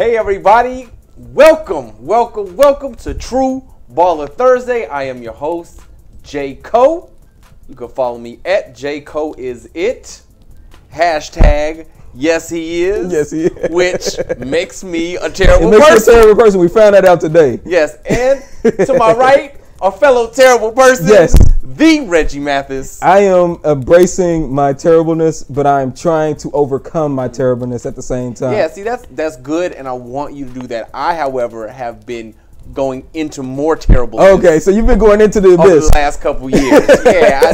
Hey everybody, welcome to True Baller Thursday. I am your host, J. Co. You can follow me at JCoIsIt. Hashtag yes he is. Yes he is. Which makes me a terrible person. It makes you a terrible person. We found that out today. Yes, and to my right, a fellow terrible person. Yes. The Reggie Mathis. I am embracing my terribleness, but I am trying to overcome my terribleness at the same time. Yeah, see, that's good, and I want you to do that. I, however, have been going into more terribleness. Okay, so you've been going into the abyss over the last couple years. Yeah,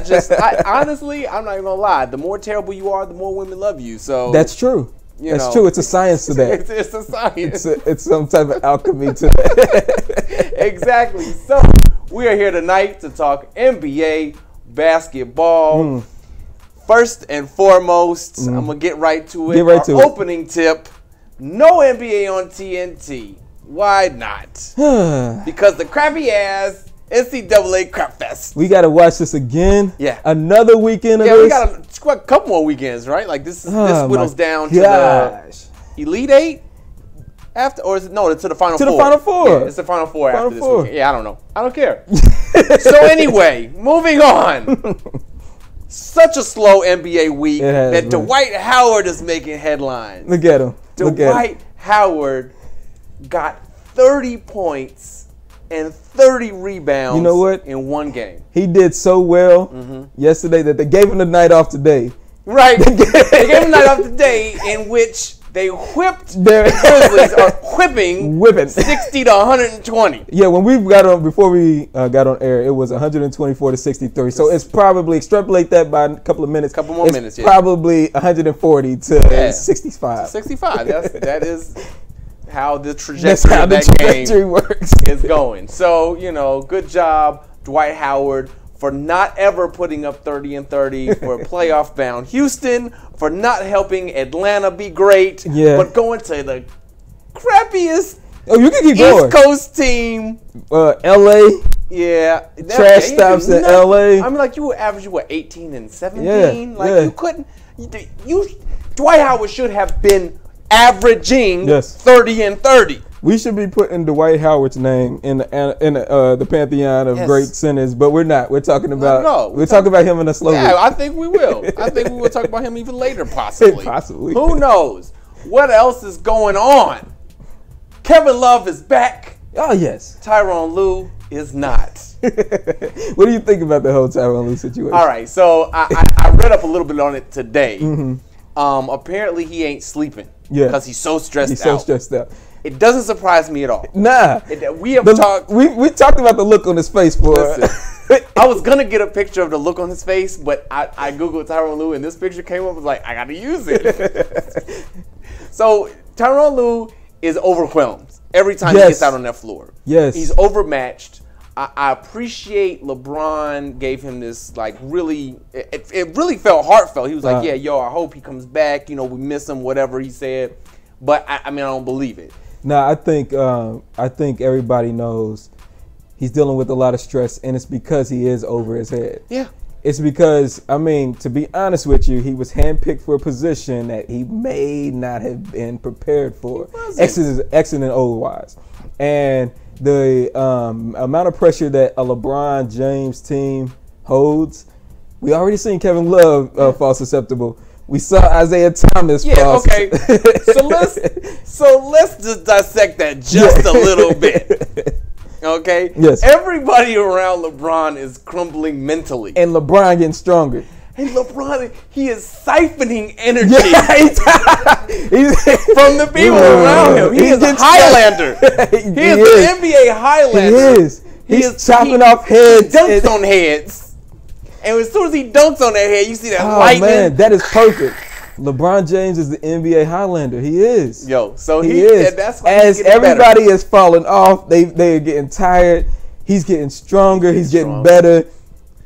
honestly, I'm not even gonna lie. The more terrible you are, the more women love you. So that's true. That's true. It's a science to that. It's a science. It's some type of alchemy to that. Exactly. So we are here tonight to talk NBA basketball. First and foremost, I'm gonna get right to it. Get right to it. Opening tip: no NBA on TNT. Why not? Because the crappy ass NCAA crap fest. We gotta watch this again. Yeah. Another weekend of this. Yeah, we got a couple more weekends, right? Like this whittles down to the Elite Eight. After, or is it, no, it's to the Final Four. To the Final Four. Yeah, it's the Final Four after this weekend. Yeah, I don't know. I don't care. So anyway, moving on. Such a slow NBA week that Dwight Howard is making headlines. Look at him. Dwight Howard got 30 points and 30 rebounds. You know what? In one game. He did so well yesterday that they gave him the night off today. Right. They gave him the night off today in which they whipped the Grizzlies, or whipping 60 to 120. Yeah, when we got on, before we got on air, it was 124 to 63. So it's probably, extrapolate that by a couple of minutes. Couple more minutes, yeah. Probably 140 to 65. 65. That is how the trajectory of that game works. Is going. So, good job, Dwight Howard, for not ever putting up 30 and 30 for playoff bound Houston, for not helping Atlanta be great, but going to the crappiest East Coast team. LA. Yeah. Trash stops in LA. I mean, like, you were averaging, 18 and 17? You couldn't. Dwight Howard should have been averaging 30 and 30. We should be putting Dwight Howard's name in the pantheon of great centers, but we're not. We're talking about we're talking about him in a slow. Yeah, I think we will. I think we will talk about him even later, possibly. Possibly. Who knows? What else is going on? Kevin Love is back. Oh yes. Tyronn Lue is not. What do you think about the whole Tyronn Lue situation? All right, so I read up a little bit on it today. Apparently he ain't sleeping. Yeah. Because he's so stressed out. He's so stressed out. It doesn't surprise me at all. Nah. We talked about the look on his face for I was going to get a picture of the look on his face, but I Googled Tyronn Lue and this picture came up. I was like, I got to use it. So Tyronn Lue is overwhelmed every time he gets out on that floor. Yes. He's overmatched. I appreciate LeBron gave him this, like, really, it really felt heartfelt. He was like, I hope he comes back. We miss him, whatever he said. But, I don't believe it. No, I think everybody knows he's dealing with a lot of stress, and it's because he is over his head. Yeah. It's because, to be honest with you, he was handpicked for a position that he may not have been prepared for. X's and O's wise. And the amount of pressure that a LeBron James team holds, we already seen Kevin Love fall susceptible. We saw Isaiah Thomas fall. Okay. So let's just dissect that just a little bit. Okay? Yes. Everybody around LeBron is crumbling mentally. And LeBron getting stronger. And LeBron, he is siphoning energy from the people around him. He is a Highlander. He is an NBA Highlander. He is chopping off heads. He dunks on heads. And as soon as he dunks on that head, you see that lightning. Man, that is perfect. LeBron James is the NBA Highlander. He is. So he is. That's why as everybody is falling off, they are getting tired. He's getting stronger. He's getting better.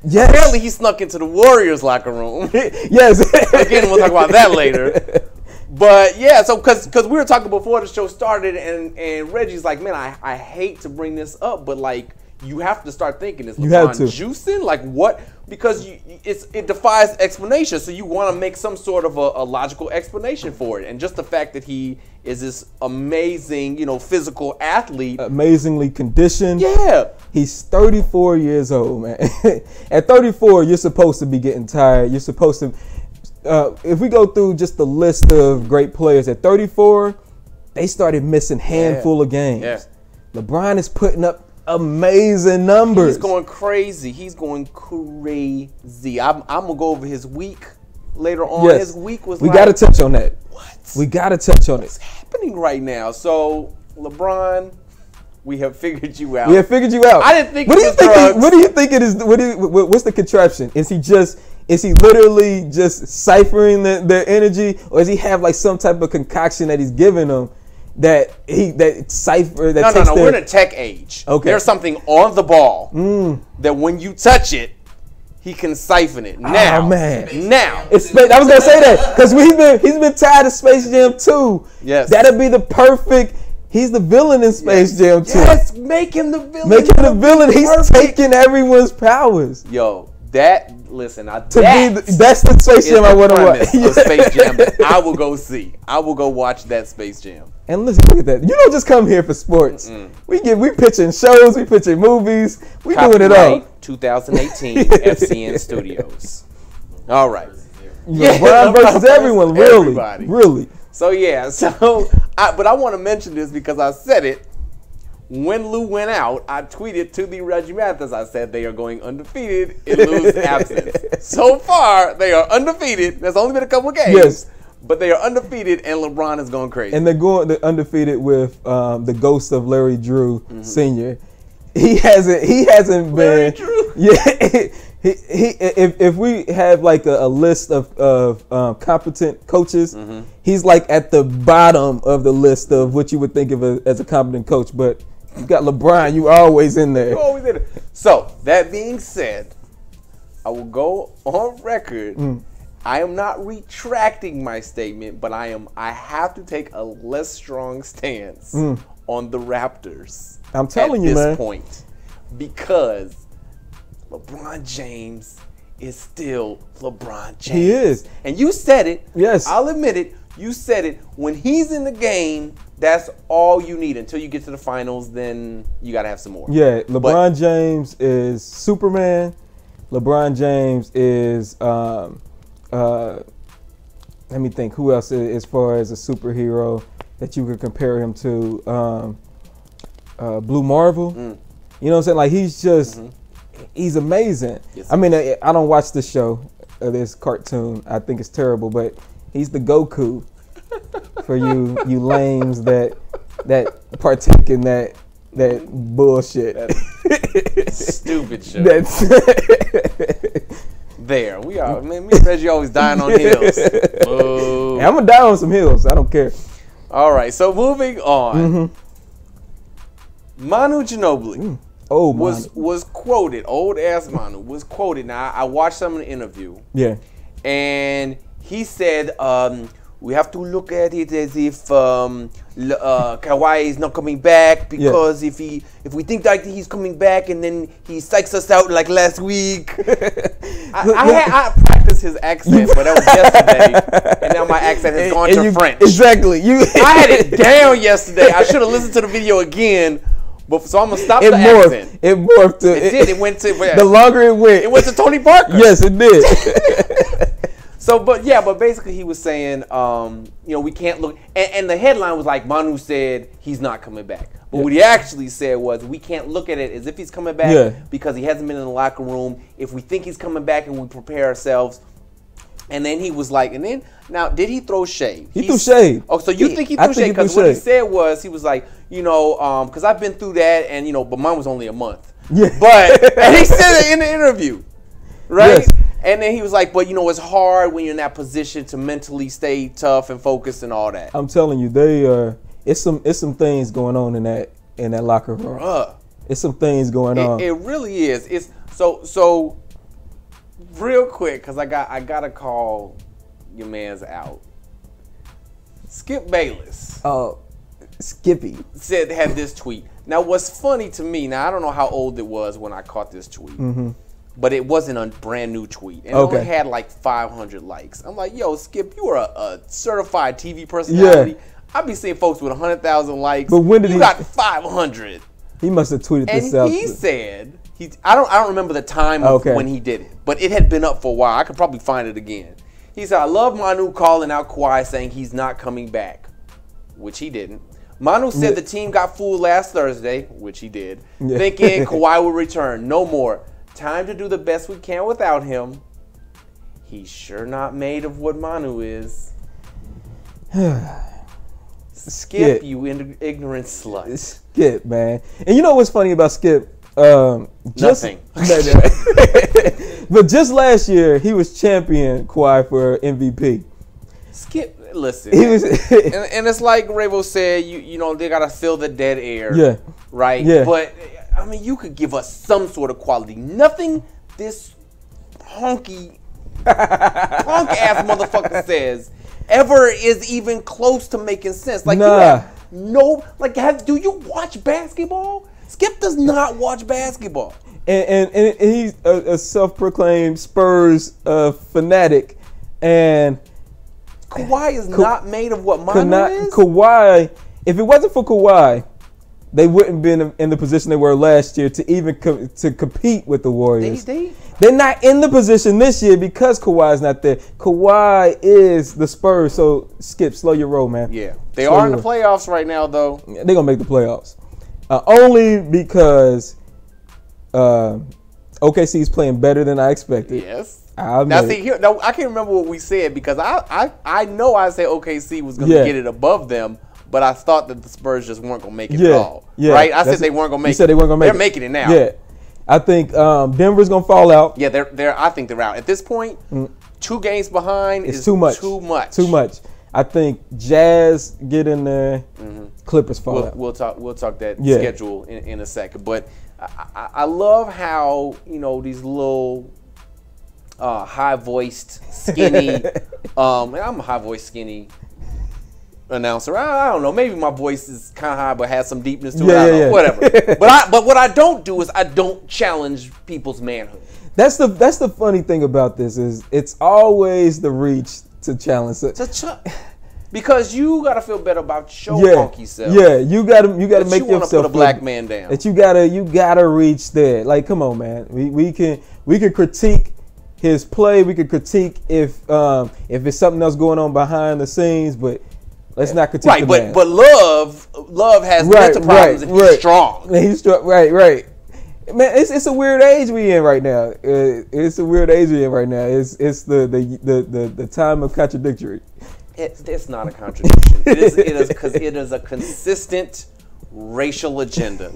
Yes. Apparently, he snuck into the Warriors locker room. Yes. Again, we'll talk about that later. But yeah, so because we were talking before the show started, and Reggie's like, man, I hate to bring this up, but like, you have to start thinking, is LeBron juicing? Like what? Because it defies explanation. So you want to make some sort of a logical explanation for it. And just the fact that he is this amazing, physical athlete. Amazingly conditioned. Yeah. He's 34 years old, man. At 34, you're supposed to be getting tired. You're supposed to, if we go through just the list of great players, at 34, they started missing handful of games. Yeah. LeBron is putting up amazing numbers. He's going crazy. I'm gonna go over his week later on. Yes. His week was we got to touch on that. What? We got to touch on it. What's happening right now? So, LeBron, we have figured you out. We have figured you out. I didn't think What do you think it is? What's the contraption? Is he literally just ciphering their energy, or does he have like some type of concoction that he's giving them that cipher that No, we're in a tech age. Okay. There's something on the ball that when you touch it, he can siphon it. Now, oh, man. Now. I was gonna say that because he's been tired of Space Jam 2. Yes. That'd be the perfect. He's the villain in Space Jam 2. Yes, make him the villain. Make him the villain. He's taking everyone's powers. Yo, listen, that's the Space Jam I want to watch. Of Space Jam that I will go see. I will go watch that Space Jam. And listen, look at that. You don't just come here for sports. We pitching shows, we pitching movies, we doing it all. 2018 FCN Studios. All right. LeBron versus everyone, really. Everybody. Really. So but I want to mention this because I said it. When Lou went out, I tweeted to the Reggie Mathis. I said they are going undefeated in Lou's absence. So far, they are undefeated. There's only been a couple of games. Yes. But they are undefeated, and LeBron is going crazy. And they're undefeated with the ghost of Larry Drew Sr. He hasn't Larry been. Drew. Yeah. If we have like a list of competent coaches, he's like at the bottom of the list of what you would think of as a competent coach. But you got LeBron, you always in there. You're always in there. So that being said, I will go on record. I am not retracting my statement, but I have to take a less strong stance on the Raptors. I'm telling you, man. At this point, because LeBron James is still LeBron James. He is. And you said it. Yes. I'll admit it. You said it. When he's in the game, that's all you need. Until you get to the finals, then you got to have some more. Yeah, LeBron James is Superman. LeBron James is, let me think, who else as far as a superhero that you could compare him to? Blue Marvel. You know what I'm saying? Like, he's just, he's amazing. Yes, I mean, I don't watch the show, this cartoon. I think it's terrible, but he's the Goku for you lames that partake in that bullshit. That stupid show. There we are. Man, me and Reggie always dying on hills. Oh. Yeah, I'm gonna die on some hills. I don't care. All right, so moving on. Manu Ginobili was quoted. Old ass Manu was quoted. Now I watched some of the interview. Yeah, and he said we have to look at it as if Kawhi is not coming back because if we think that he's coming back and then he psychs us out like last week. I practiced his accent, but that was yesterday, and now my accent has gone to French. Exactly. I had it down yesterday. I should have listened to the video again. So I'm gonna stop the accent. It morphed. It went to the longer it went to Tony Parker. Yes, it did. So, but basically he was saying, we can't look, and the headline was like, Manu said he's not coming back. But what he actually said was, we can't look at it as if he's coming back because he hasn't been in the locker room. If we think he's coming back and we prepare ourselves. And then he was like, now, did he throw shade? He threw shade. Oh, so you think he threw shade? Because what he said was, he was like, because I've been through that, and, but mine was only a month. Yeah. And he said it in the interview, right? Yes. And then he was like, but it's hard when you're in that position to mentally stay tough and focused and all that. I'm telling you, it's some things going on in that locker room. It's some things going on. It really is. It's so real quick, because I gotta call your man's out. Skip Bayless. Oh, Skippy had this tweet. Now, what's funny to me, now I don't know how old it was when I caught this tweet, but it wasn't a brand new tweet. And it only had like 500 likes. I'm like, yo, Skip, you are a certified TV personality. Yeah. I be seeing folks with 100,000 likes. But when did you got 500? He must have tweeted this out. And he said, I don't remember the time of when he did it, but it had been up for a while. I could probably find it again. He said, I love Manu calling out Kawhi saying he's not coming back, which he didn't. Manu said the team got fooled last Thursday, which he did, thinking Kawhi would return. No more. Time to do the best we can without him. He's sure not made of what Manu is. Skip, you ignorant slut. Skip, man. And you know what's funny about Skip? Nothing. But just last year, he was champion Kawhi for MVP. Skip, listen. He was, and it's like Ravo said, you know, they gotta fill the dead air. Yeah. Right? Yeah. But I mean, you could give us some sort of quality. Nothing this punk ass motherfucker says ever is even close to making sense. Like, do you watch basketball? Skip does not watch basketball. And he's a self-proclaimed Spurs fanatic. And Kawhi is not made of what Manu is? Kawhi, if it wasn't for Kawhi, they wouldn't been in the position they were last year to even to compete with the Warriors. They're not in the position this year because Kawhi's not there. Kawhi is the Spurs, so Skip, slow your roll, man. Yeah, they are in the playoffs right now, though. They're gonna make the playoffs, only because OKC is playing better than I expected. Yes. Now see here, no, I can't remember what we said because I know I said OKC was gonna get it above them. But I thought that the Spurs just weren't going to make it at all. Yeah, right? I said they weren't going to make it. You said they weren't going to make it. They're making it now. Yeah. I think Denver's going to fall out. Yeah, I think they're out. At this point, 2 games behind is too much. Too much. Too much. I think Jazz get in there. Clippers fall out. We'll talk that schedule in a second. But I love how, you know, these little high-voiced, skinny, and I'm a high-voiced, skinny announcer. I don't know. Maybe my voice is kind of high, but has some deepness to it. I don't know. Whatever. But what I don't do is I don't challenge people's manhood. That's the funny thing about this is it's always the reach to challenge it. Because you gotta feel better about your funky self. Yeah, you gotta make yourself put a black man down. That you gotta reach there. Like, come on, man. We can critique his play. We can critique if it's something else going on behind the scenes, but let's not critique the man. But Love has mental problems and he's strong. He's strong. Right. Man, it's a weird age we in right now. It's a weird age we in right now. It's the time of contradictory. It's not a contradiction. It is because it is a consistent racial agenda.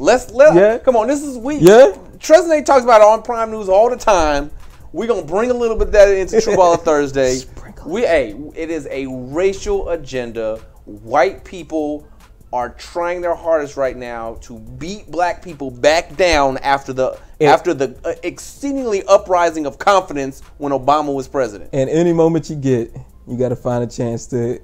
Come on. This is Tresnay talks about it on Prime News all the time. We're gonna bring a little bit of that into True Baller Thursday. It is a racial agenda. White people are trying their hardest right now to beat black people back down after the exceedingly uprising of confidence when Obama was president. And any moment you get, you got to find a chance to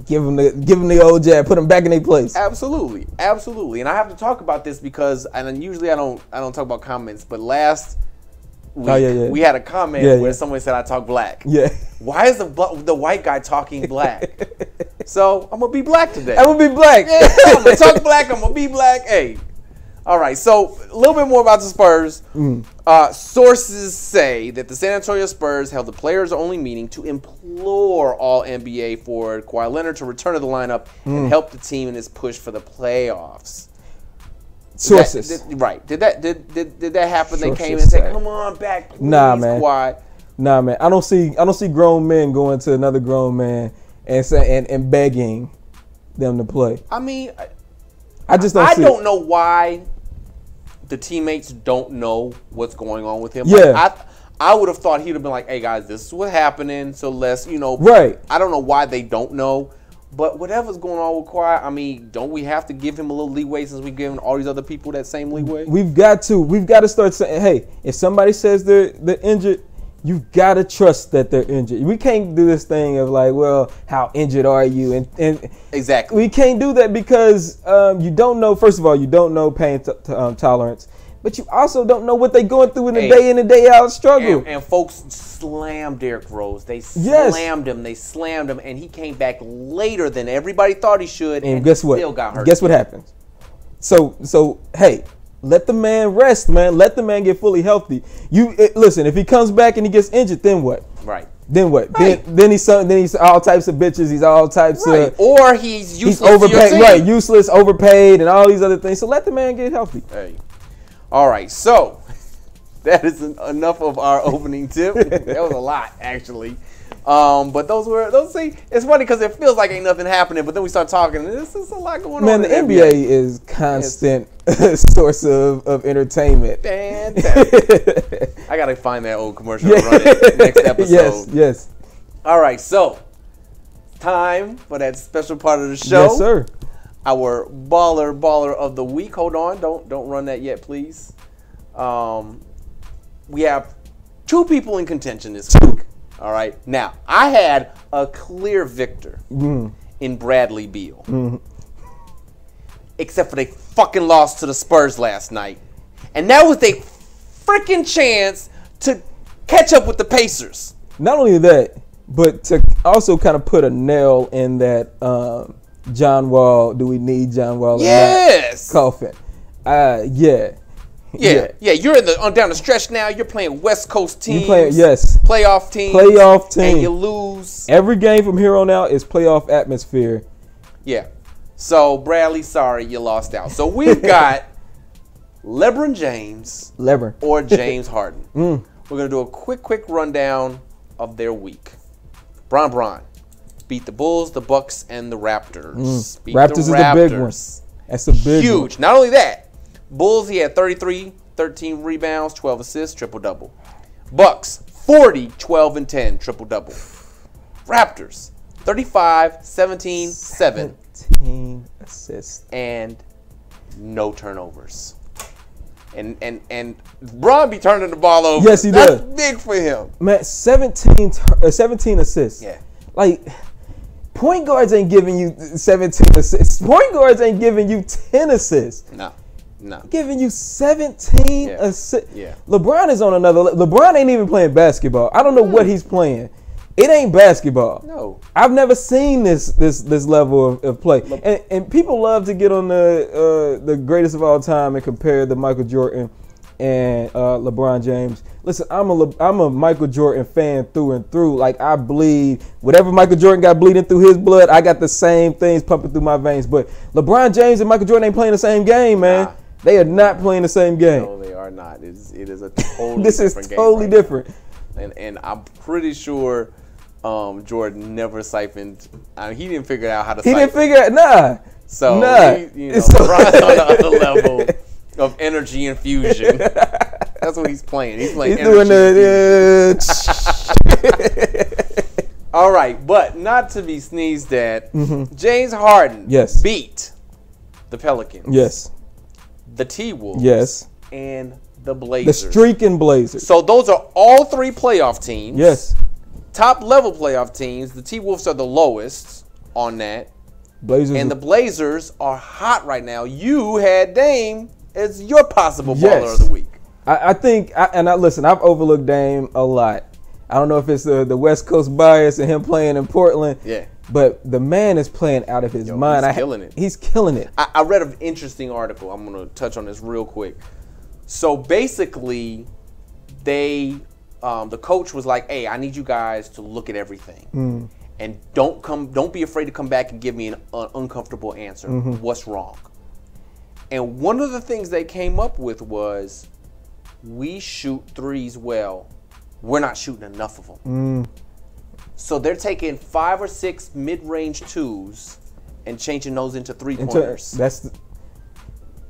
give them the old jab, put them back in their place. Absolutely. And I have to talk about this because, and usually I don't talk about comments, but last week we had a comment where someone said I talk black. Yeah. Why is the white guy talking black? So I'm gonna be black today. I'm gonna be black. Yeah, I'm gonna talk black. I'm gonna be black. Hey. All right, so a little bit more about the Spurs. Sources say that the San Antonio Spurs held the players-only meeting to implore all NBA forward Kawhi Leonard to return to the lineup and help the team in its push for the playoffs. Sources, Did that happen? They came and said, "Come on back, please, Kawhi." Nah, man. I don't see grown men going to another grown man and begging them to play. I mean, I just don't. I don't know why the teammates don't know what's going on with him. Yeah. Like, I would have thought he would have been like, "Hey guys, this is what's happening." So let's, Right. I don't know why they don't know, but whatever's going on with Kawhi, I mean, don't we have to give him a little leeway since we've given all these other people that same leeway? We've got to start saying, hey, if somebody says they're injured, you've got to trust that they're injured. We can't do this thing of like, well, how injured are you? And exactly, we can't do that because you don't know. First of all, you don't know pain tolerance, but you also don't know what they're going through in the day in and day out struggle. And folks slammed Derrick Rose. They slammed him. They slammed him, and he came back later than everybody thought he should. And guess what? Still got hurt. Guess what happens? So hey. Let the man rest, man. Let the man get fully healthy. Listen. If he comes back and he gets injured, then what? Right. Then what? Right. Then he's all types of bitches. He's all types of. Or he's useless. He's overpaid. Right. Useless, overpaid, and all these other things. So let the man get healthy. Hey. All right. So that is enough of our opening tip. That was a lot, actually. But see, it's funny because it feels like ain't nothing happening, but then we start talking, and this is a lot going on. Man, the NBA is constant source of entertainment. Fantastic. I gotta find that old commercial and run it next episode. Yes. All right, so time for that special part of the show. Yes, sir. Our baller of the week. Hold on, don't run that yet, please. We have 2 people in contention this week. All right. Now, I had a clear victor in Bradley Beal. Except for they fucking lost to the Spurs last night. And that was their freaking chance to catch up with the Pacers. Not only that, but to also kind of put a nail in that John Wall, do we need John Wall or not coffin. Yeah, you're down the stretch now. You're playing West Coast teams. Playoff teams. And you lose. Every game from here on out is playoff atmosphere. Yeah. So, Bradley, sorry, you lost out. So, we've got LeBron James or James Harden. We're going to do a quick rundown of their week. Bron beat the Bulls, the Bucks, and the Raptors. Raptors is the big one. That's a big huge. One. Not only that, Bulls, he had 33, 13 rebounds, 12 assists, triple-double. Bucks, 40, 12, and 10, triple-double. Raptors, 35, 17, 7. 17 assists. And no turnovers. And Bron be turning the ball over. Yes, he does. That's big for him. Man, 17 assists. Yeah. Like, point guards ain't giving you 17 assists. Point guards ain't giving you 10 assists. No. Giving you 17 assists. Yeah. LeBron is on another level. LeBron ain't even playing basketball. I don't know what he's playing. It ain't basketball. No. I've never seen this level of play. And people love to get on the greatest of all time and compare the Michael Jordan and LeBron James. Listen, I'm a Michael Jordan fan through and through. Like, I bleed. Whatever Michael Jordan got bleeding through his blood, I got the same things pumping through my veins. But LeBron James and Michael Jordan ain't playing the same game, man. They are not playing the same game. No, they are not. It is a totally this different is game totally different. And I'm pretty sure Jordan never siphoned. He didn't figure out how to siphon. He didn't figure out, nah. So, LeBron's on another level of energy infusion. That's what he's playing. He's playing energy infusion. All right, but not to be sneezed at, James Harden beat the Pelicans. Yes. The T-Wolves. Yes. And the Blazers. The streaking Blazers. So those are all 3 playoff teams. Yes. Top level playoff teams. The T-Wolves are the lowest on that. Blazers. And the Blazers are hot right now. You had Dame as your possible baller of the week. I think, listen, I've overlooked Dame a lot. I don't know if it's the West Coast bias and him playing in Portland. Yeah. But the man is playing out of his mind. He's killing it. He's killing it. I read an interesting article. I'm going to touch on this real quick. So basically, the coach was like, "Hey, I need you guys to look at everything, and don't be afraid to come back and give me an uncomfortable answer. What's wrong?" And one of the things they came up with was, "We shoot threes well. We're not shooting enough of them." So they're taking 5 or 6 mid-range twos and changing those into 3-pointers.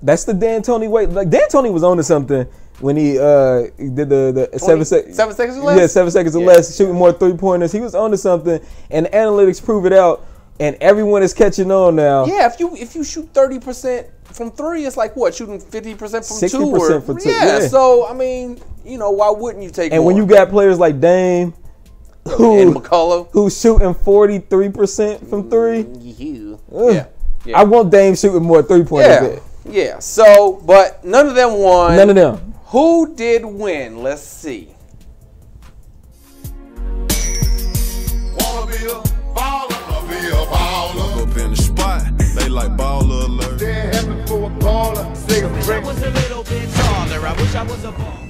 That's the D'Antoni way. Like, D'Antoni was onto something when he did the 7 seconds. 7 seconds or less? Yeah, 7 seconds or less, shooting more 3-pointers. He was onto something, and the analytics prove it out. and everyone is catching on now. Yeah, if you shoot 30% from three, it's like what, shooting 50% from 60% from two. Yeah, so I mean, you know, why wouldn't you take? And more? when you got players like Dame, and McCullough, who's shooting 43% from three, yeah. I want Dame shooting more 3-pointers. Yeah. So, but none of them won. None of them. Who did win? Let's see. Wanna be a baller. Up in the spot, they like baller alert. They're happy for a baller. Say a I was a little bit taller. I wish I was a baller.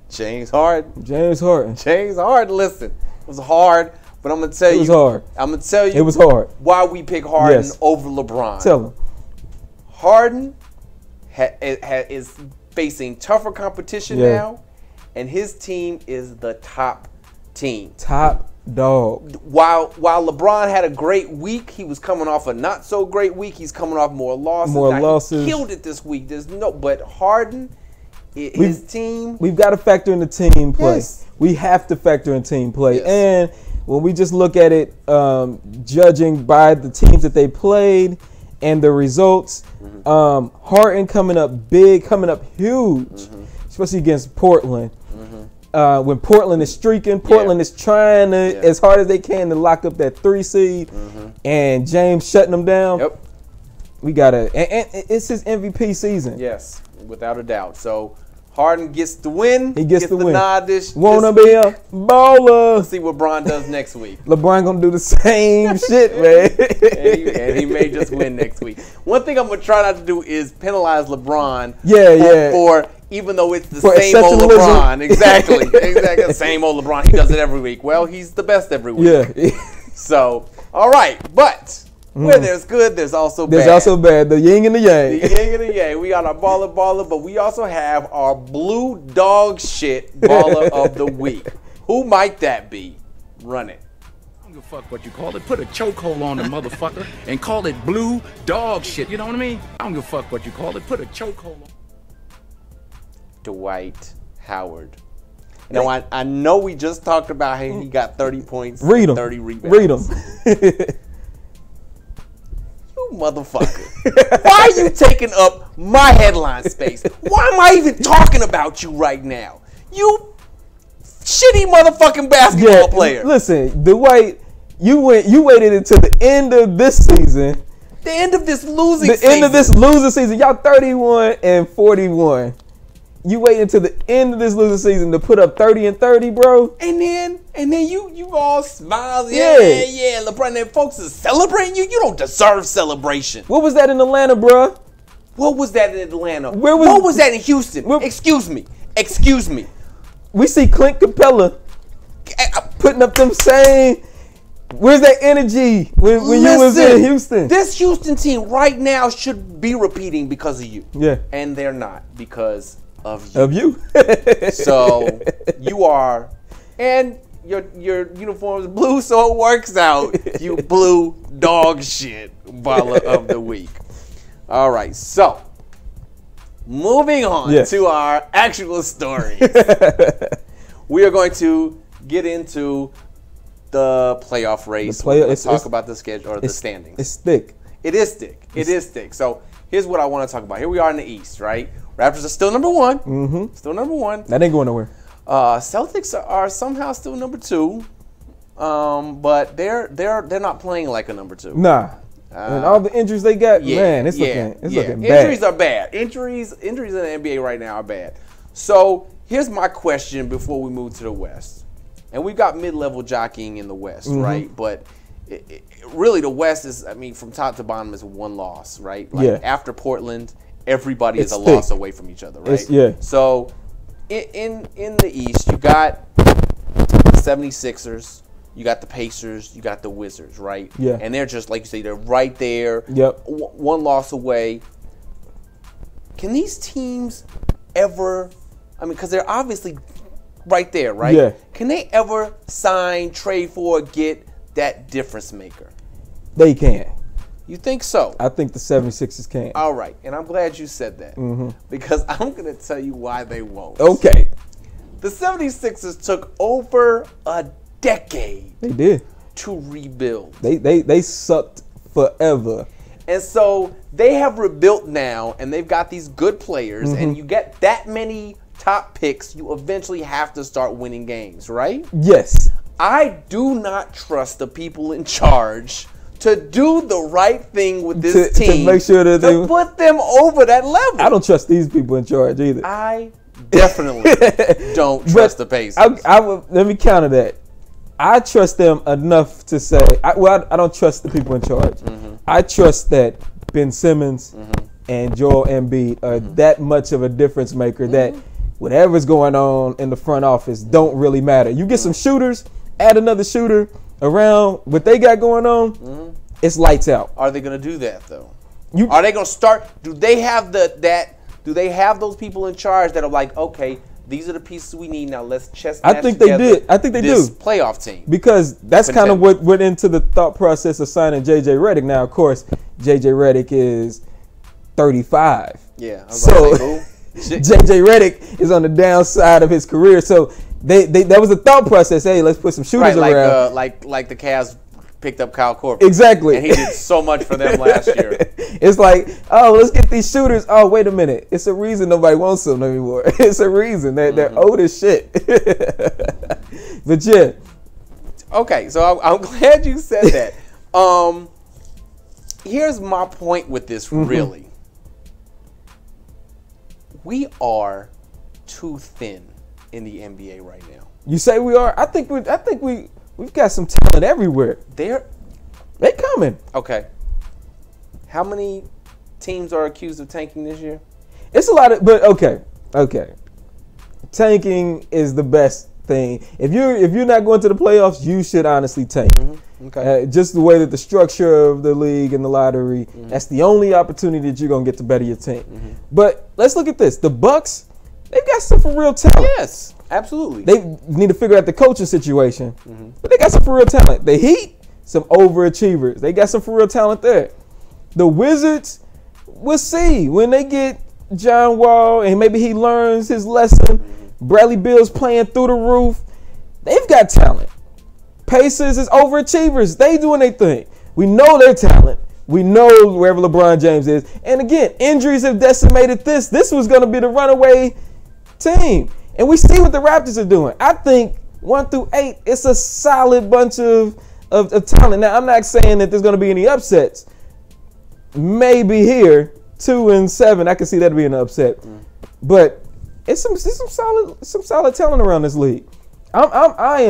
James Harden. James Harden. Listen, it was hard, but I'm gonna tell you. It was hard. I'm gonna tell you. It was hard. Why we pick Harden over LeBron? Tell him. Harden is facing tougher competition now, and his team is the top team. Top dog. While LeBron had a great week, he was coming off a not so great week. He's coming off more losses. He killed it this week. But Harden, his team. We've got to factor in the team play. Yes. We have to factor in team play. Yes. And when we just look at it, judging by the teams that they played and the results, Harden coming up big, coming up huge, especially against Portland. When Portland is streaking, Portland is trying to, as hard as they can, to lock up that 3 seed, and James shutting them down. Yep. We gotta, and it's his MVP season. Yes, without a doubt. So Harden gets the win. He gets the win. nod this Wanna this be week. a baller. Let's see what Bron does next week. LeBron gonna do the same shit, man. and he may just win next week. One thing I'm gonna try not to do is penalize LeBron. For even though it's the same old LeBron. Exactly. Same old LeBron. He does it every week. Well, he's the best every week. Yeah. So, all right, but. Where there's good, there's also bad. There's also bad. The yin and the yang. The yin and the yang. We got our baller, but we also have our blue dog shit baller of the week. Who might that be? Run it. I don't give a fuck what you call it. Put a chokehold on the motherfucker and call it blue dog shit. You know what I mean? I don't give a fuck what you call it. Put a chokehold on. Dwight Howard. Now, I know we just talked about how he got 30 points, 30 rebounds. Read them. You motherfucker. Why are you taking up my headline space? Why am I even talking about you right now? You shitty motherfucking basketball player. Listen, Dwight, you waited until the end of this season. The end of this losing season. The end of this losing season. Y'all 31-41. You wait until the end of this losing season to put up 30 and 30, bro. And then you all smile. Yeah. LeBron and folks is celebrating you. You don't deserve celebration. What was that in Atlanta, bro? What was that in Atlanta? What was that in Houston? Excuse me. We see Clint Capella putting up them same. Where's that energy when you was in Houston? This Houston team right now should be repeating because of you. Yeah. And they're not because of you. So you are, and your uniform is blue, so it works out. You blue dog shit baller of the week. All right, so moving on to our actual stories. We are going to get into the playoff race. Let's talk about the schedule or the standings. It's thick. It is thick. It is thick. So here's what I want to talk about. Here we are in the East, right? Raptors are still number one. Mm-hmm. Still number one. That ain't going nowhere. Celtics are somehow still number two, but they're not playing like a number two. Nah. And all the injuries they got, man, it's looking bad. Injuries are bad. Injuries in the NBA right now are bad. So here's my question before we move to the West. And we've got mid-level jockeying in the West, right? But really the West is, I mean, from top to bottom is one loss, right? Like after Portland, everybody is a loss away from each other, right? So in the East, you got the 76ers, you got the Pacers, you got the Wizards, right? Yeah. And they're just, like you say, they're right there. Yep. One loss away. Can these teams ever, I mean, because they're obviously right there, right? Yeah. Can they ever sign, trade for, get that difference maker? They can. You think so? I think the 76ers can. All right. And I'm glad you said that. Because I'm going to tell you why they won't. Okay. The 76ers took over a decade. They did. To rebuild. They sucked forever. And so they have rebuilt now, and they've got these good players, and you get that many top picks, you eventually have to start winning games, right? Yes. I do not trust the people in charge to do the right thing with this team to make sure that to put them over that level. I don't trust these people in charge either. I definitely don't trust the Pacers. Let me counter that. I trust them enough to say, I don't trust the people in charge. I trust that Ben Simmons and Joel Embiid are that much of a difference maker that whatever's going on in the front office don't really matter. You get some shooters, add another shooter around what they got going on, it's lights out. Are they going to do that though? Are they going to start? Do they have Do they have those people in charge that are like, okay, these are the pieces we need now? Let's chess match. I think they did. I think they do. Playoff team, because that's kind of what went into the thought process of signing JJ Redick. Now, of course, JJ Redick is 35. Yeah. So JJ Redick is on the downside of his career. So that was a thought process. Hey, let's put some shooters around. Like the Cavs picked up Kyle Korver. Exactly. And he did so much for them last year. It's like, oh, let's get these shooters. Oh, wait a minute. It's a reason nobody wants them anymore. It's a reason. They're old as shit. But yeah. Okay, so I'm glad you said that. Here's my point with this, really. We are too thin in the NBA right now. You say we are? I think we've got some talent everywhere. They coming. Okay. How many teams are accused of tanking this year? It's a lot of, but okay. Tanking is the best thing. If you're not going to the playoffs, you should honestly tank. Okay. Just the way that the structure of the league and the lottery, that's the only opportunity that you're gonna get to better your team. But let's look at this. The Bucks, they've got some for real talent. Yes, absolutely. They need to figure out the coaching situation, but they got some for real talent. The Heat, some overachievers. They got some for real talent there. The Wizards, we'll see when they get John Wall and maybe he learns his lesson. Bradley Beal's playing through the roof. They've got talent. Pacers is overachievers. They doing their thing. We know their talent. We know wherever LeBron James is. And again, injuries have decimated this. This was going to be the runaway team. And we see what the Raptors are doing. I think 1 through 8, it's a solid bunch of talent. Now, I'm not saying that there's going to be any upsets. Maybe here, 2 and 7, I can see that being an upset. But it's some solid talent around this league. I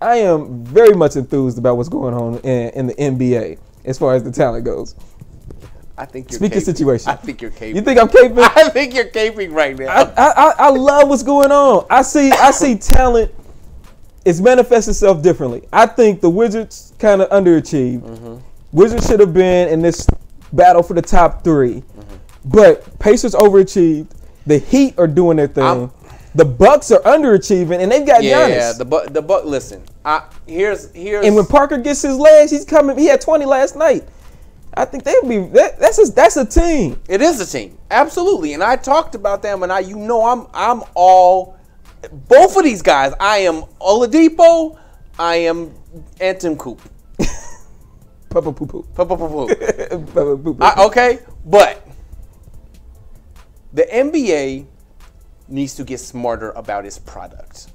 am very much enthused about what's going on in the NBA as far as the talent goes. I think you're Speak your situation. I think you're caping. You think I'm caping? I think you're caping right now. I love what's going on. I see talent. It's manifests itself differently. I think the Wizards kind of underachieved. Wizards should have been in this battle for the top 3. But Pacers overachieved. The Heat are doing their thing. The Bucks are underachieving, and they've got Giannis. Yeah, the Buck. Listen, here's. And when Parker gets his legs, he's coming. He had 20 last night. I think they'll be. That's a team. It is a team, absolutely. And I talked about them, and I'm all. Both of these guys. I am Oladipo. I am Antetokounmpo. Papa poo poo. Papa poo poo. Okay, but the NBA needs to get smarter about its product.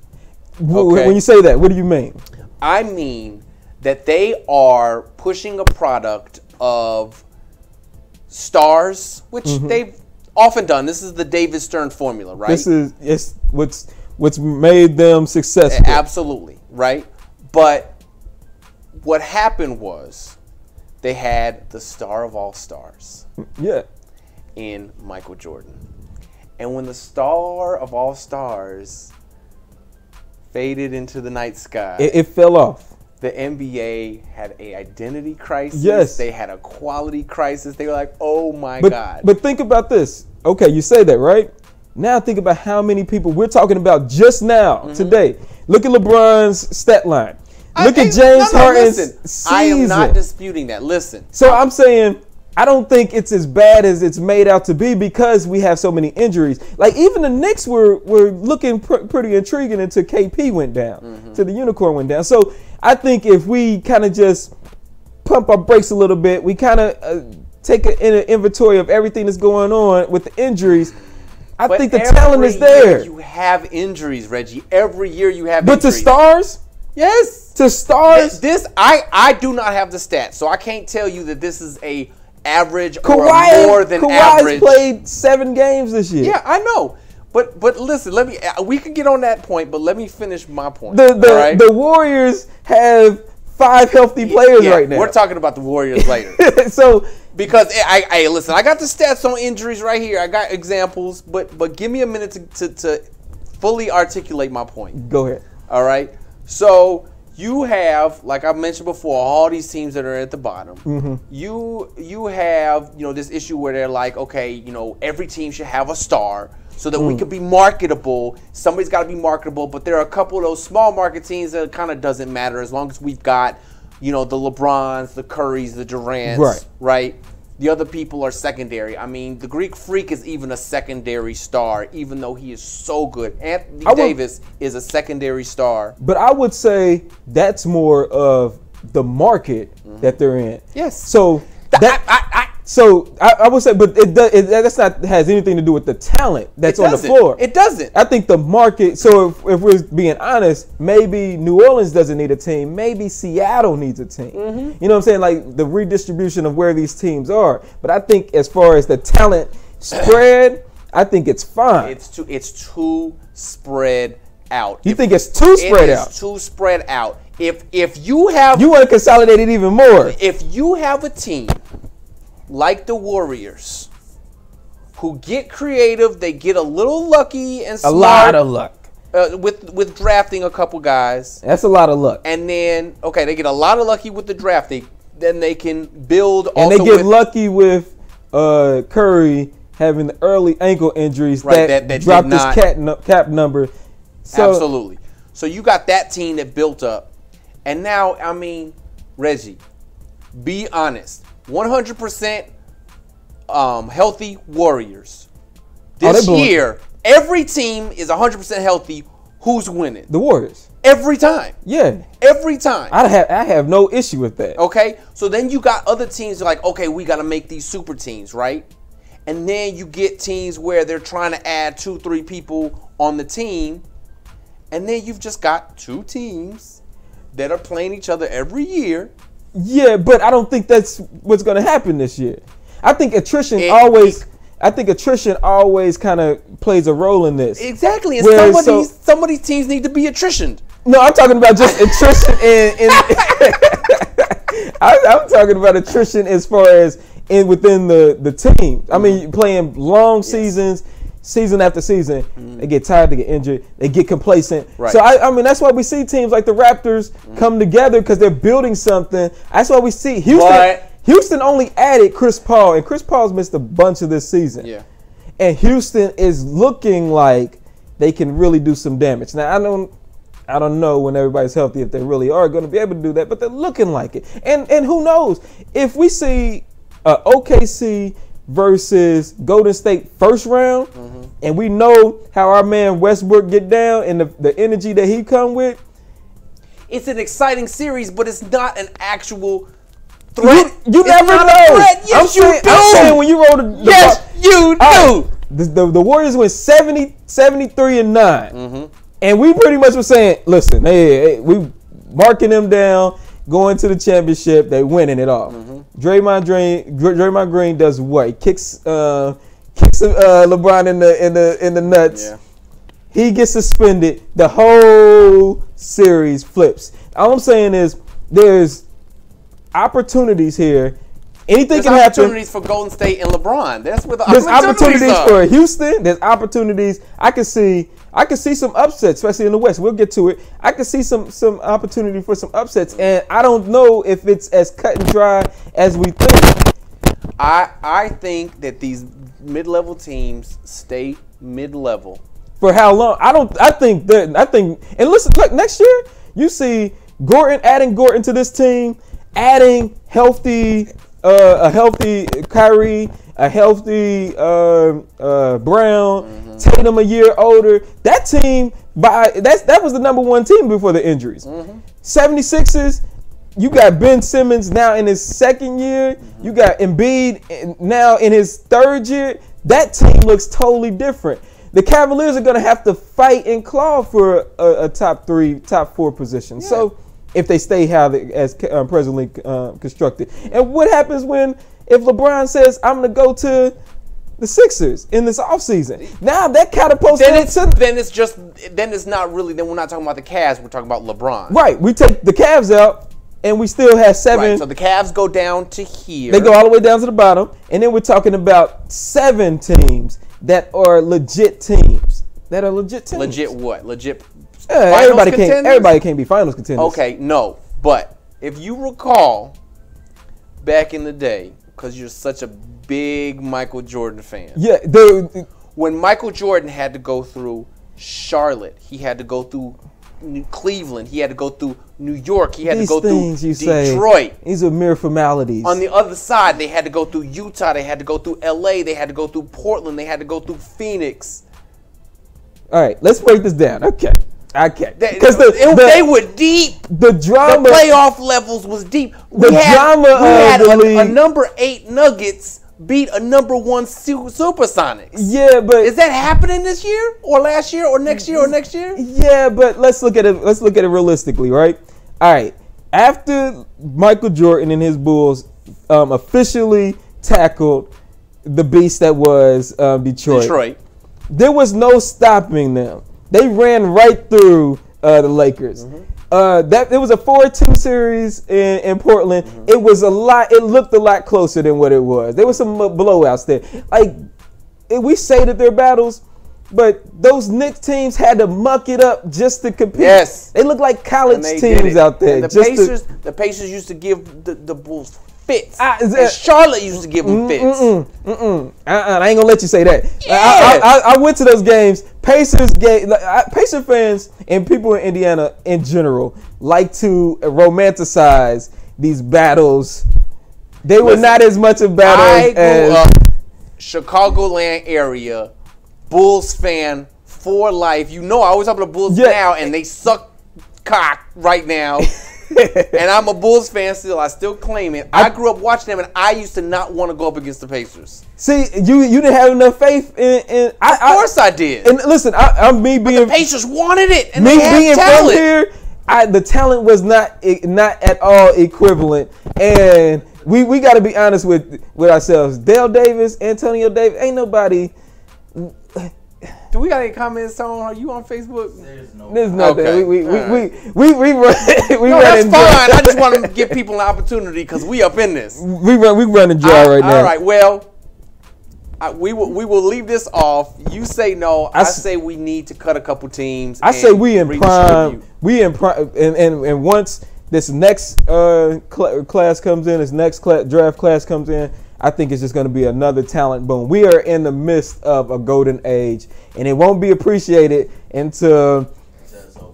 Okay? When you say that, what do you mean? I mean that they are pushing a product of stars, which they've often done. This is the David Stern formula, right? It's what's made them successful. Absolutely, right? But what happened was they had the star of all stars. Yeah. In Michael Jordan. And when the star of all stars faded into the night sky, it fell off. The NBA had an identity crisis. Yes. They had a quality crisis. They were like, oh my God. But think about this. Okay, you say that, right? Now think about how many people we're talking about just now, today. Look at LeBron's stat line. Look at James Harden's season. I am not disputing that. Listen. So I'm saying, I don't think it's as bad as it's made out to be because we have so many injuries. Like even the Knicks were looking pretty intriguing until KP went down, till the unicorn went down. So I think if we kind of just pump our brakes a little bit, we kind of take an inventory of everything that's going on with the injuries. I think the talent is there. You have injuries, Reggie. Every year you have injuries. But to stars? Yes. To stars? I do not have the stats, so I can't tell you that this is a average or more than average. Kawhi's played 7 games this year. Yeah, I know. But listen, we can get on that point, but let me finish my point. The Warriors have 5 healthy players right now. We're talking about the Warriors later. Because listen, I got the stats on injuries right here. I got examples, but give me a minute to fully articulate my point. Go ahead. All right. So you have, like I mentioned before, all these teams that are at the bottom. You have, this issue where they're like, okay, every team should have a star so that we could be marketable. Somebody's got to be marketable, but there are a couple of those small market teams that kind of doesn't matter as long as we've got, the LeBrons, the Currys, the Durants, right? The other people are secondary. I mean, the Greek Freak is even a secondary star, even though he is so good. Anthony Davis is a secondary star. But I would say that's more of the market that they're in. Yes. So I would say, but that's not has anything to do with the talent that's on the floor. It doesn't. I think the market. So if we're being honest, maybe New Orleans doesn't need a team. Maybe Seattle needs a team. You know what I'm saying? Like the redistribution of where these teams are. But I think as far as the talent spread, I think it's fine. It's too spread out. You think it's too spread out? It's too spread out. If you have, you want to consolidate it even more. If you have a team like the Warriors, who get creative, they get a little lucky and smart. A lot of luck. With drafting a couple guys. That's a lot of luck. And then, they get a lot of lucky with the drafting. Then they can build. And they get lucky with Curry having the early ankle injuries that dropped his cap number. So, absolutely. So you got that team that built up. And now, I mean, Reggie, be honest. 100% healthy Warriors. This year, every team is 100% healthy. Who's winning? The Warriors. Every time. Yeah. Every time. I have no issue with that. Okay? So then you got other teams like, okay, we got to make these super teams, right? And then you get teams where they're trying to add 2-3 people on the team. And then you've just got 2 teams that are playing each other every year. Yeah, but I don't think that's what's going to happen this year. I think attrition always kind of plays a role in this. Exactly. And some of these teams need to be attritioned. No, I'm talking about just attrition I'm talking about attrition as far as within the team. I mean, playing long seasons, season after season, they get tired, they get injured, they get complacent. Right. So I mean, that's why we see teams like the Raptors come together because they're building something. That's why we see Houston only added Chris Paul, and Chris Paul's missed a bunch of this season. Yeah. And Houston is looking like they can really do some damage. Now I don't know when everybody's healthy if they really are going to be able to do that, but they're looking like it. And who knows if we see OKC versus Golden State first round, and we know how our man Westbrook get down and the energy that he come with. It's an exciting series, but it's not an actual threat. You never know. Yes, you do. I'm saying when you roll the yes, you do. The Warriors went 73-9, and we pretty much were saying, listen, hey, we marking them down. Going to the championship, they winning it all. Draymond Green does what? He kicks LeBron in the nuts. Yeah. He gets suspended. The whole series flips. All I'm saying is there's opportunities here. Anything can happen. There's opportunities for Golden State and LeBron. That's where the opportunities are. For Houston. There's opportunities. I can see some upsets, especially in the West. We'll get to it. I can see some opportunity for some upsets, and I don't know if it's as cut and dry as we think. I think that these mid-level teams stay mid-level. For how long? I think, and listen, look, next year you see adding Gordon to this team, adding healthy a healthy Kyrie, a healthy Brown, Tatum a year older, that team that was the #1 team before the injuries. 76ers, you got Ben Simmons now in his second year. You got Embiid now in his third year. That team looks totally different. The Cavaliers are going to have to fight and claw for a top 3, top 4 position. Yeah. So if they stay as presently constructed. And what happens if LeBron says, I'm going to go to the Sixers in this offseason? Now that catapults then it's not really, then we're not talking about the Cavs, we're talking about LeBron. Right. We take the Cavs out and we still have 7. Right, so the Cavs go down to here. They go all the way down to the bottom. And then we're talking about 7 teams that are legit teams. Legit what? Legit everybody can't be finals contenders. Okay, no. But if you recall back in the day, because you're such a big Michael Jordan fan. Yeah. When Michael Jordan had to go through Charlotte, he had to go through Cleveland, he had to go through New York, he had to go through Detroit. These are mere formalities. On the other side, they had to go through Utah, they had to go through LA, they had to go through Portland, they had to go through Phoenix. All right, let's break this down. Okay. Because they were deep. The drama, the playoff levels was deep. We had a number 8 Nuggets beat a number 1 Supersonics. Yeah, but is that happening this year or last year or next year or next year? Yeah, but let's look at it. Let's look at it realistically, right? All right. After Michael Jordan and his Bulls officially tackled the beast that was Detroit, there was no stopping them. They ran right through the Lakers. It was a 4-2 series in Portland. It was a lot. It looked a lot closer than what it was. There was some blowouts there. Like we say that they're battles, but those Knicks teams had to muck it up just to compete. Yes, they look like college teams out there. And the Pacers used to give the Bulls fits. And Charlotte used to give them fits. I ain't gonna let you say that. Yeah. I went to those games. Pacer fans and people in Indiana in general like to romanticize these battles. They were not as much of battles. I grew up Chicagoland area, Bulls fan for life. You know, I always talk about the Bulls now, and they suck cock right now. And I'm a Bulls fan still. I still claim it. I grew up watching them, and I used to not want to go up against the Pacers. See, you didn't have enough faith in. Of course I did. And listen, the Pacers wanted it, and me they had being talent. from here, the talent was not at all equivalent. And we got to be honest with ourselves. Dale Davis, Antonio Davis, ain't nobody. Do we got any comments on? Are you on Facebook? There's nothing. Okay. We run. That's fine. I just want to give people an opportunity because we up in this. We run and draw right now. All right. Well, we will leave this off. You say no. I say we need to cut a couple teams. I say we in prime. We in prime. And once this next class comes in, this next draft class comes in, I think it's just going to be another talent boom. We are in the midst of a golden age, and it won't be appreciated until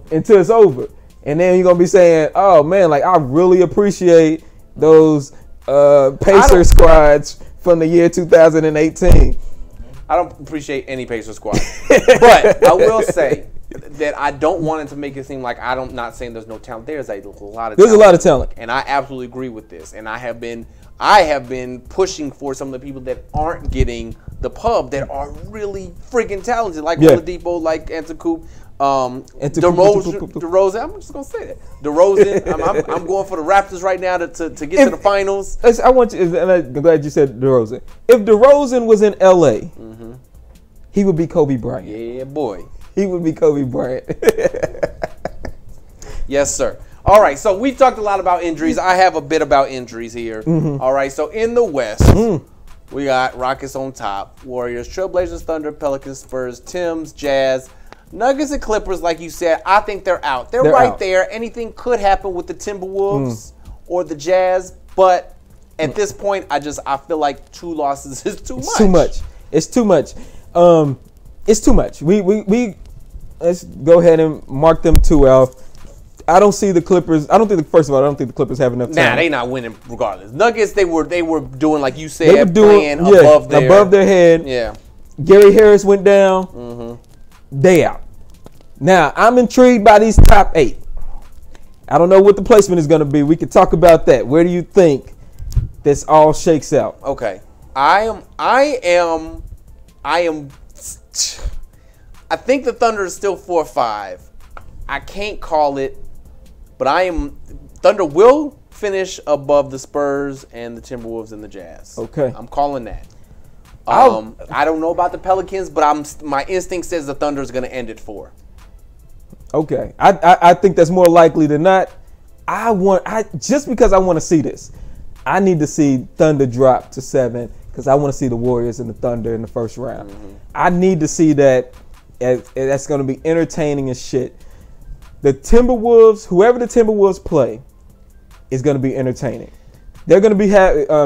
it's over. And then you're going to be saying, oh, man, like I really appreciate those Pacer squads from the year 2018. I don't appreciate any Pacer squad. But I will say that I don't want it to make it seem like I'm not saying there's no talent. There's a lot of talent. And I absolutely agree with this. And I have been pushing for some of the people that aren't getting the pub that are really freaking talented, like Oladipo, like Antetokounmpo, DeRozan. I'm just gonna say that DeRozan. I'm going for the Raptors right now to get to the finals. I want you. And I'm glad you said DeRozan. If DeRozan was in LA, he would be Kobe Bryant. Yeah, boy. He would be Kobe Bryant. Yes, sir. All right, so we've talked a lot about injuries. I have a bit about injuries here. All right, so in the West, we got Rockets on top, Warriors, Trailblazers, Thunder, Pelicans, Spurs, Timbs, Jazz, Nuggets, and Clippers. Like you said, I think they're out. They're right out there. Anything could happen with the Timberwolves or the Jazz, but at this point, I feel like 2 losses is too much. It's too much. It's too much. It's too much. We let's go ahead and mark them 2 out. I don't see the Clippers. I don't think first of all, I don't think the Clippers have enough time. Nah, they not winning regardless. Nuggets, they were doing like you said, playing above their head. Yeah. Gary Harris went down. Mm-hmm. They out. Now I'm intrigued by these top 8. I don't know what the placement is going to be. We could talk about that. Where do you think this all shakes out? Okay, I think the Thunder is still 4-5. I can't call it, but Thunder will finish above the Spurs and the Timberwolves and the Jazz. Okay, I'm calling that. I don't know about the Pelicans, but my instinct says the Thunder is going to end at 4. Okay, I think that's more likely than not. Just because I want to see this, I need to see Thunder drop to 7 because I want to see the Warriors and the Thunder in the first round. Mm-hmm. I need to see that. That's going to be entertaining as shit. The Timberwolves, whoever the Timberwolves play, is going to be entertaining. They're going to be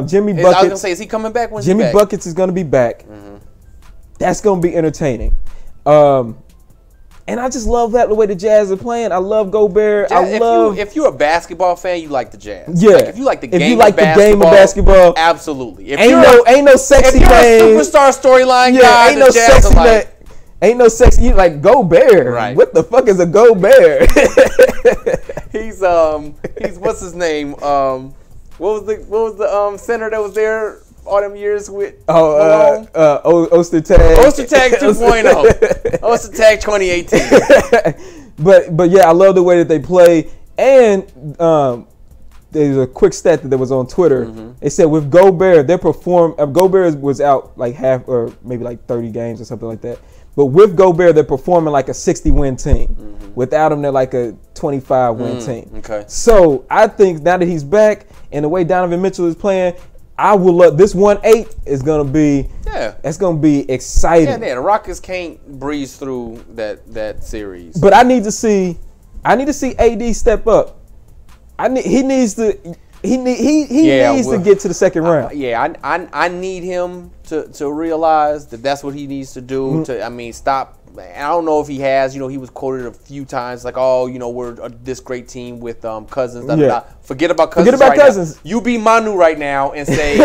Jimmy Buckets. I was going to say, is he coming back? When's Jimmy he back? Buckets is going to be back. Mm-hmm. That's going to be entertaining. And I just love the way the Jazz are playing. I love Gobert. If you're a basketball fan, you like the Jazz. Yeah. Like if you like the game of basketball, absolutely. Ain't no sexy name. If you're a superstar storyline guy, ain't no sexy ain't no sexy. You like Gobert. Right. What the fuck is a Gobert? he's what's his name? What was the center that was there all them years with? Ostertag. Ostertag 2.0. Ostertag 2018. But yeah, I love the way that they play. And there's a quick stat that was on Twitter. Mm-hmm. They said with Gobert, Gobert was out like half or maybe like 30 games or something like that. But with Gobert, they're performing like a 60-win team. Mm-hmm. Without him, they're like a 25-win team. Okay. So I think now that he's back and the way Donovan Mitchell is playing, I will love this 1-8 is gonna be It's gonna be exciting. Yeah, the Rockets can't breeze through that series. But I need to see AD step up. He needs to get to the second round. I need him to realize that's what he needs to do. Mm-hmm. Stop. I don't know if he has. He was quoted a few times like, we're this great team with Cousins. Da, da, da. Forget about Cousins. Cousins. Now. You be Manu right now and say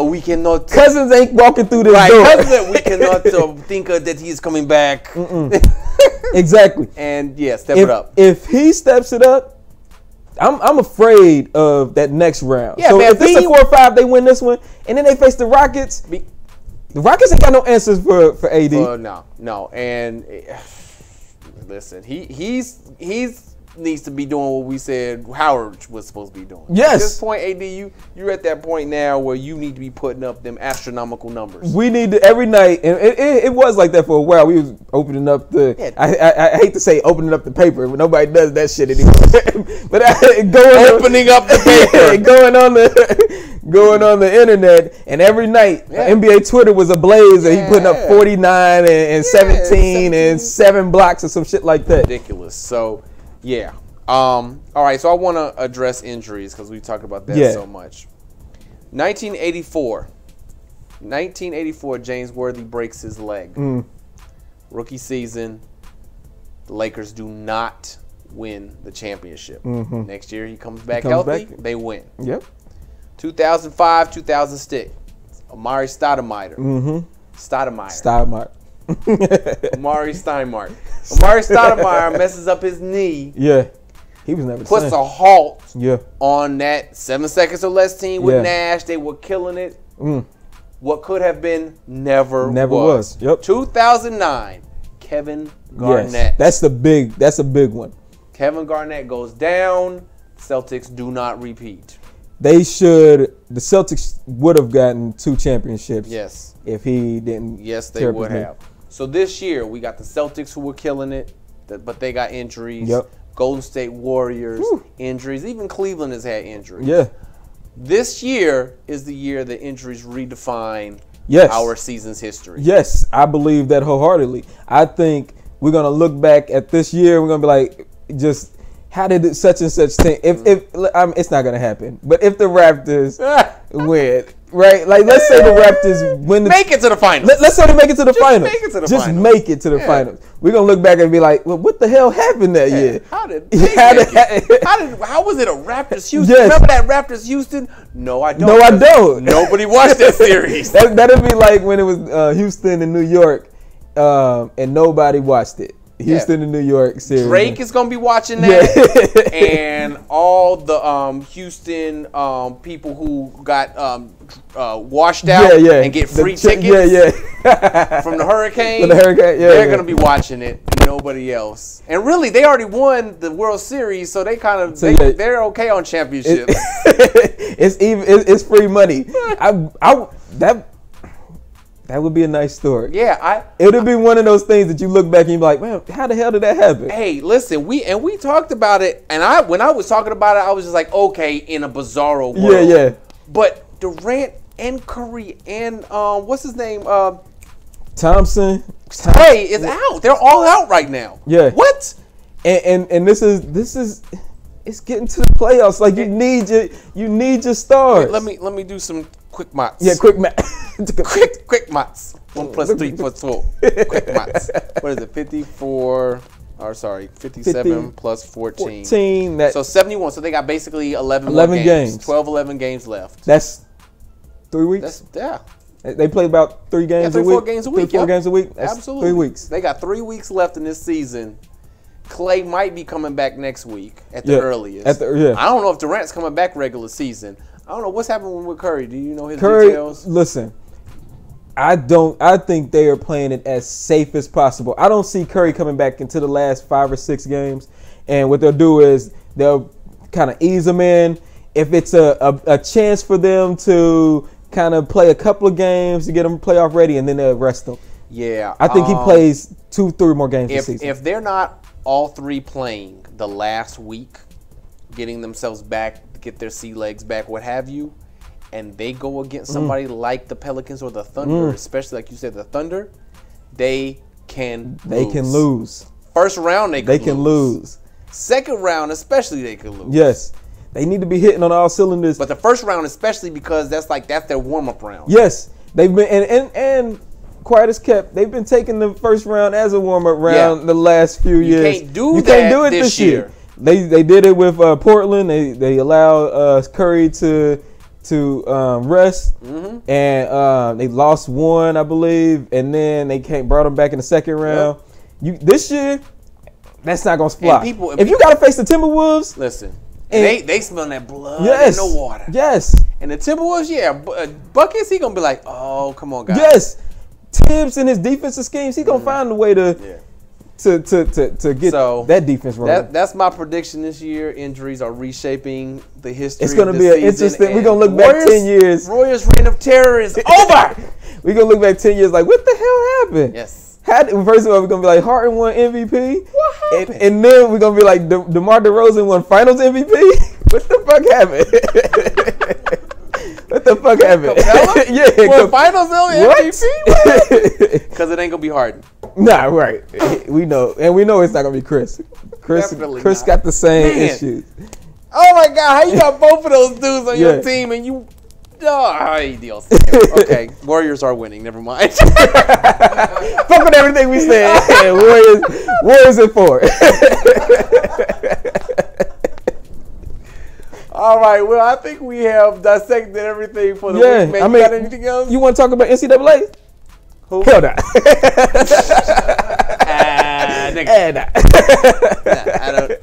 we cannot. Cousins ain't walking through this door. Cousins, we cannot think that he's coming back. Exactly. And step it up. If he steps it up, I'm afraid of that next round. Yeah, so man, if it's a 4-5, they win this one, and then they face the Rockets. The Rockets ain't got no answers for AD. No. And listen, he's needs to be doing what we said Howard was supposed to be doing. Yes. At this point, AD, you're at that point now where you need to be putting up them astronomical numbers. We need to every night, and it was like that for a while. We was opening up I hate to say opening up the paper, but nobody does that shit anymore. But opening up the paper, going on the internet, and every night NBA Twitter was ablaze, and he putting up 49 and 17 and 7 blocks or some shit like that. Ridiculous. So. Yeah. All right. So I want to address injuries because we talked about that so much. 1984, James Worthy breaks his leg. Rookie season. The Lakers do not win the championship. Mm-hmm. Next year he comes back healthy. They win. Yep. 2005, 2006. Amari Stoudemire. Mm-hmm. Stoudemire. Amari Steinmark. Amari Stoudemire messes up his knee. Yeah. He was never puts a halt on that 7 seconds or less team with Nash. They were killing it. What could have been never was. Yep. 2009, Kevin Garnett. Yes. That's a big one. Kevin Garnett goes down. Celtics do not repeat. The Celtics would have gotten 2 championships. Yes. If he didn't. Yes, they would have. So this year, we got the Celtics who were killing it, but they got injuries. Yep. Golden State Warriors, injuries. Even Cleveland has had injuries. Yeah. This year is the year that injuries redefine our season's history. Yes, I believe that wholeheartedly. I think we're going to look back at this year. We're going to be like, just how did such and such thing? If it's not going to happen. But if the Raptors win, Right? Like, let's say the Raptors win the... Make it to the finals. Let's say they make it to the finals. Make it to the Just finals. make it to the finals. We're going to look back and be like, well, what the hell happened that year? How did they how was it a Raptors Houston? Yes. Remember that Raptors Houston? No, I don't. No, I don't. Nobody watched that series. That'd be like when it was Houston and New York, and nobody watched it. Houston and New York series. Drake is gonna be watching that, and all the Houston people who got washed out and get free tickets from the hurricane. From the hurricane, they're gonna be watching it. Nobody else. And really, they already won the World Series, so they kind of they're okay on championships. It's free money. That would be a nice story. Yeah, it would be one of those things that you look back and you be like, man, how the hell did that happen? Hey, listen, we talked about it, and when I was talking about it, I was just like, okay, in a bizarro world. Yeah. But Durant and Curry and what's his name? Thompson. Clay is out. They're all out right now. Yeah. What? And this is it's getting to the playoffs. Like, you need your stars. Wait, let me do some quick maths. Yeah, quick math. quick maths. 1 + 3 + 4. Quick maths. What is it? 54. Or sorry, 57 plus 14. So 71. So they got basically 11 games. 12, 11 games left. That's 3 weeks. They play about 3 games a week. 4 games a week. 4 games a week. That's Absolutely. 3 weeks. They got 3 weeks left in this season. Clay might be coming back next week at the earliest. I don't know if Durant's coming back regular season. I don't know what's happening with Curry. Do you know his details? Listen, I think they are playing it as safe as possible. I don't see Curry coming back into the last 5 or 6 games. And what they'll do is they'll kind of ease him in. If it's a chance for them to kind of play a couple of games to get him playoff ready, and then they'll rest him. Yeah. I think he plays 2-3 more games this season. If they're not all 3 playing the last week, getting themselves back, get their sea legs back, what have you, and they go against somebody like the Pelicans or the Thunder, especially like you said, the Thunder, they can lose. First round, they can lose. Second round, especially, they can lose. Yes. They need to be hitting on all cylinders. But the first round, especially because that's their warm-up round. Yes. They've been and quiet as kept, they've been taking the first round as a warm-up round the last few years. You can't do it this year. They did it with Portland. They allowed Curry to rest, and they lost 1, I believe, and then they brought him back in the second round. This year, that's not gonna fly. If you gotta face the Timberwolves, listen, they smell that blood in the water. Yes, and the Timberwolves, buckets, he gonna be like, oh, come on, guys. Yes, Tibbs and his defensive schemes, he gonna find a way to get that defense rolling. That's my prediction this year. Injuries are reshaping the history. It's going to be interesting. We're going to look Warriors, back 10 years. Warriors' reign of terror is over. We're going to look back 10 years like, what the hell happened? Yes. First of all, we're going to be like, Harden won MVP. What happened? And then we're going to be like, DeMar DeRozan won Finals MVP. What the fuck happened? What the fuck happened? Well, Finals MVP? Because it ain't gonna be Harden. Nah, right. We know, and we know it's not gonna be Chris. Chris got the same issues. Oh my God, how you got both of those dudes on your team and you? Ay, Dios. Okay, Warriors are winning. Never mind. Fuck with everything we said. Warriors in 4. All right, well, I think we have dissected everything for the week, man. You got anything else? You want to talk about NCAA? Who? Hell no.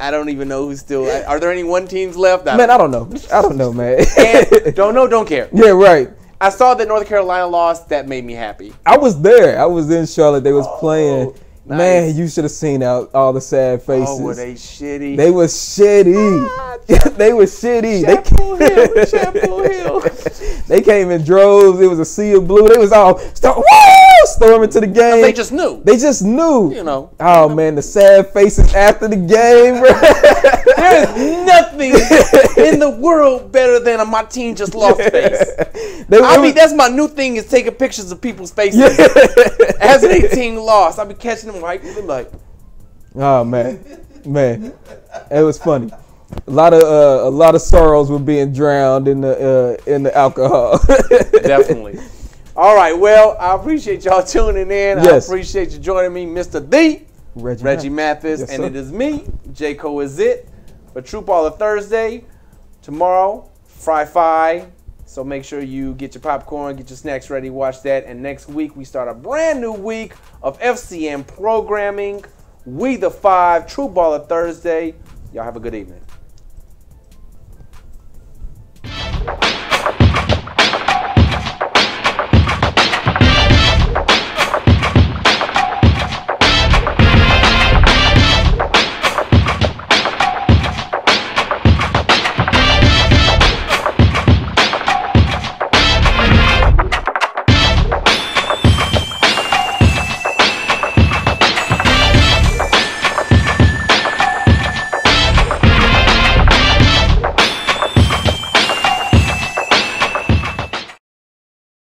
I don't even know who's still. Are there any 1 teams left? I don't know. I don't know, man. And don't know, don't care. Yeah, right. I saw that North Carolina lost. That made me happy. I was there. I was in Charlotte. They was playing. Nice. Man, you should have seen all the sad faces. Oh, were they shitty? They was shitty. They was shitty. Chapel Hill. They came in droves. It was a sea of blue. They was all storming to the game. They just knew. You know. Oh man, the sad faces after the game, bro. There's nothing in the world better than my team just lost face. That's my new thing is taking pictures of people's faces as their team lost. I be catching them like, oh man, it was funny. A lot of sorrows were being drowned in the alcohol. Definitely. All right. Well, I appreciate y'all tuning in. Yes. I appreciate you joining me, Mr. Reggie Mathis, Yes, and sir. it is me, J-Co is it, for True Baller Thursday. Tomorrow, Fry. So make sure you get your popcorn, get your snacks ready, watch that. And next week, we start a brand new week of FCN programming. We the Five, True Baller Thursday. Y'all have a good evening.